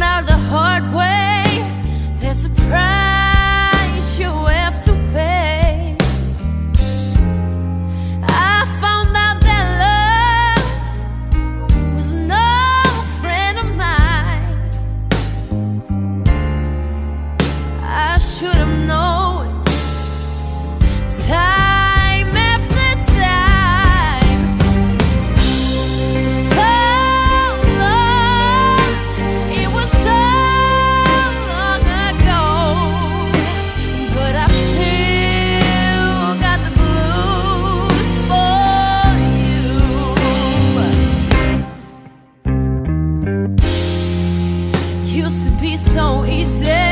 out the hard way. There's a price you have to pay. I found out that love was no friend of mine. I should have known time after time. So long, it was so long ago, but I still got the blues for you. Used to be so easy.